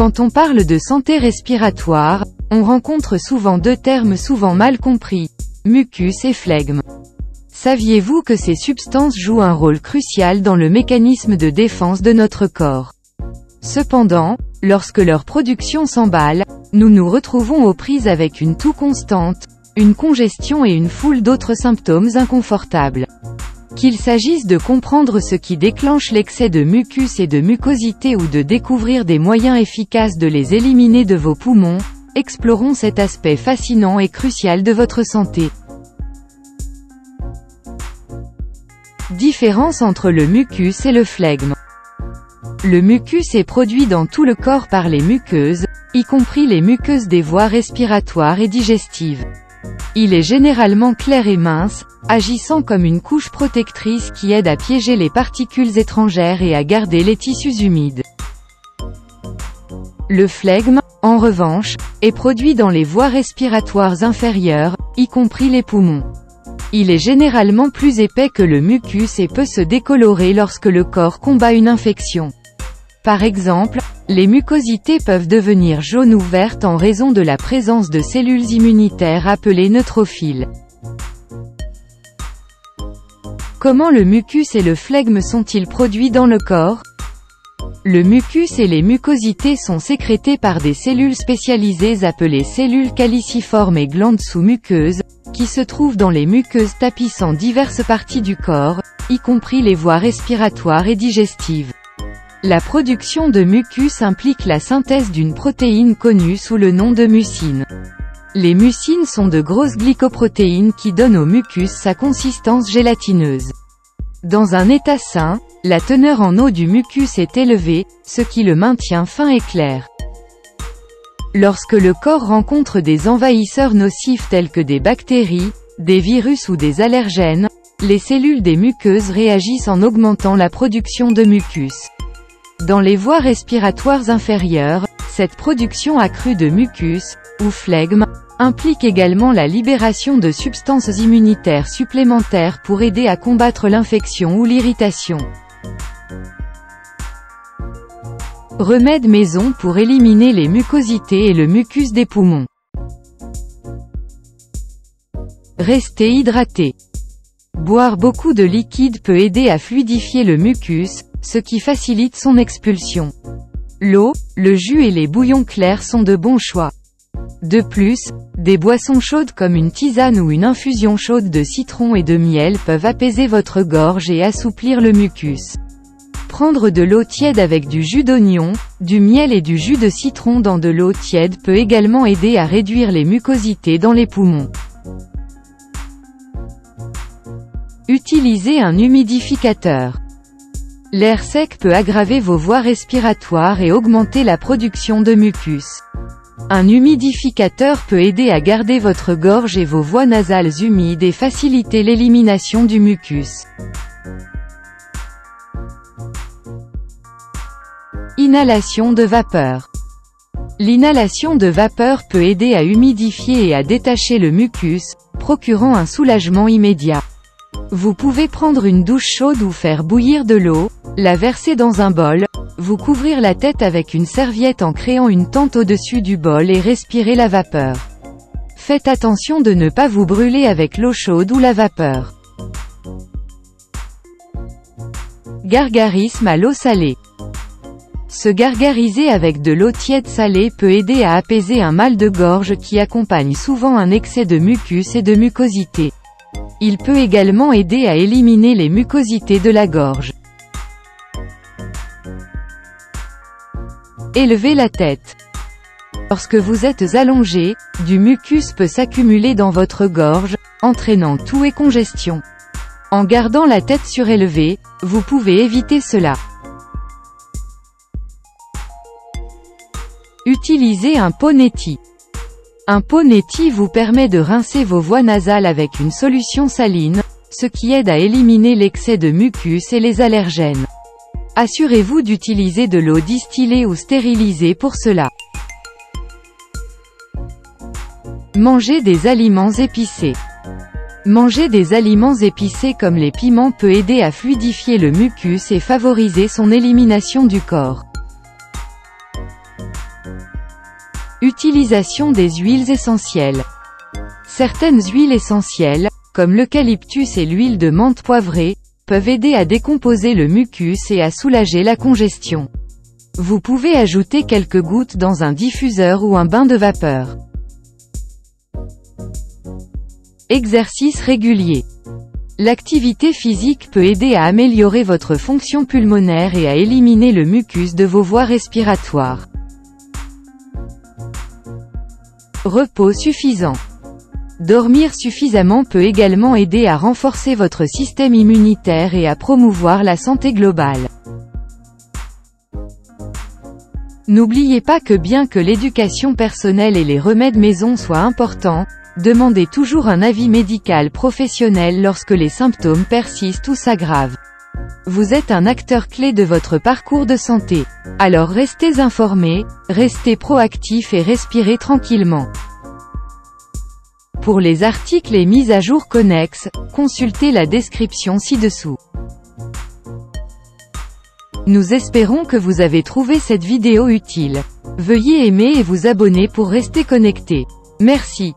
Quand on parle de santé respiratoire, on rencontre souvent deux termes souvent mal compris, mucus et flegme. Saviez-vous que ces substances jouent un rôle crucial dans le mécanisme de défense de notre corps? Cependant, lorsque leur production s'emballe, nous nous retrouvons aux prises avec une toux constante, une congestion et une foule d'autres symptômes inconfortables. Qu'il s'agisse de comprendre ce qui déclenche l'excès de mucus et de mucosité ou de découvrir des moyens efficaces de les éliminer de vos poumons, explorons cet aspect fascinant et crucial de votre santé. Différence entre le mucus et le flegme. Le mucus est produit dans tout le corps par les muqueuses, y compris les muqueuses des voies respiratoires et digestives. Il est généralement clair et mince, agissant comme une couche protectrice qui aide à piéger les particules étrangères et à garder les tissus humides. Le flegme, en revanche, est produit dans les voies respiratoires inférieures, y compris les poumons. Il est généralement plus épais que le mucus et peut se décolorer lorsque le corps combat une infection. Par exemple, les mucosités peuvent devenir jaunes ou vertes en raison de la présence de cellules immunitaires appelées neutrophiles. Comment le mucus et le flegme sont-ils produits dans le corps? Le mucus et les mucosités sont sécrétés par des cellules spécialisées appelées cellules caliciformes et glandes sous-muqueuses, qui se trouvent dans les muqueuses tapissant diverses parties du corps, y compris les voies respiratoires et digestives. La production de mucus implique la synthèse d'une protéine connue sous le nom de mucine. Les mucines sont de grosses glycoprotéines qui donnent au mucus sa consistance gélatineuse. Dans un état sain, la teneur en eau du mucus est élevée, ce qui le maintient fin et clair. Lorsque le corps rencontre des envahisseurs nocifs tels que des bactéries, des virus ou des allergènes, les cellules des muqueuses réagissent en augmentant la production de mucus. Dans les voies respiratoires inférieures, cette production accrue de mucus, ou flegme, implique également la libération de substances immunitaires supplémentaires pour aider à combattre l'infection ou l'irritation. Remède maison pour éliminer les mucosités et le mucus des poumons. Restez hydraté. Boire beaucoup de liquide peut aider à fluidifier le mucus, ce qui facilite son expulsion. L'eau, le jus et les bouillons clairs sont de bons choix. De plus, des boissons chaudes comme une tisane ou une infusion chaude de citron et de miel peuvent apaiser votre gorge et assouplir le mucus. Prendre de l'eau tiède avec du jus d'oignon, du miel et du jus de citron dans de l'eau tiède peut également aider à réduire les mucosités dans les poumons. Utilisez un humidificateur. L'air sec peut aggraver vos voies respiratoires et augmenter la production de mucus. Un humidificateur peut aider à garder votre gorge et vos voies nasales humides et faciliter l'élimination du mucus. Inhalation de vapeur. L'inhalation de vapeur peut aider à humidifier et à détacher le mucus, procurant un soulagement immédiat. Vous pouvez prendre une douche chaude ou faire bouillir de l'eau, la verser dans un bol, vous couvrir la tête avec une serviette en créant une tente au-dessus du bol et respirer la vapeur. Faites attention de ne pas vous brûler avec l'eau chaude ou la vapeur. Gargarisme à l'eau salée. Se gargariser avec de l'eau tiède salée peut aider à apaiser un mal de gorge qui accompagne souvent un excès de mucus et de mucosité. Il peut également aider à éliminer les mucosités de la gorge. Élevez la tête. Lorsque vous êtes allongé, du mucus peut s'accumuler dans votre gorge, entraînant toux et congestion. En gardant la tête surélevée, vous pouvez éviter cela. Utilisez un Ponetti. Un Ponetti vous permet de rincer vos voies nasales avec une solution saline, ce qui aide à éliminer l'excès de mucus et les allergènes. Assurez-vous d'utiliser de l'eau distillée ou stérilisée pour cela. Mangez des aliments épicés. Manger des aliments épicés comme les piments peut aider à fluidifier le mucus et favoriser son élimination du corps. Utilisation des huiles essentielles. Certaines huiles essentielles, comme l'eucalyptus et l'huile de menthe poivrée, peuvent aider à décomposer le mucus et à soulager la congestion. Vous pouvez ajouter quelques gouttes dans un diffuseur ou un bain de vapeur. Exercice régulier. L'activité physique peut aider à améliorer votre fonction pulmonaire et à éliminer le mucus de vos voies respiratoires. Repos suffisant. Dormir suffisamment peut également aider à renforcer votre système immunitaire et à promouvoir la santé globale. N'oubliez pas que bien que l'éducation personnelle et les remèdes maison soient importants, demandez toujours un avis médical professionnel lorsque les symptômes persistent ou s'aggravent. Vous êtes un acteur clé de votre parcours de santé. Alors restez informé, restez proactif et respirez tranquillement. Pour les articles et mises à jour connexes, consultez la description ci-dessous. Nous espérons que vous avez trouvé cette vidéo utile. Veuillez aimer et vous abonner pour rester connecté. Merci.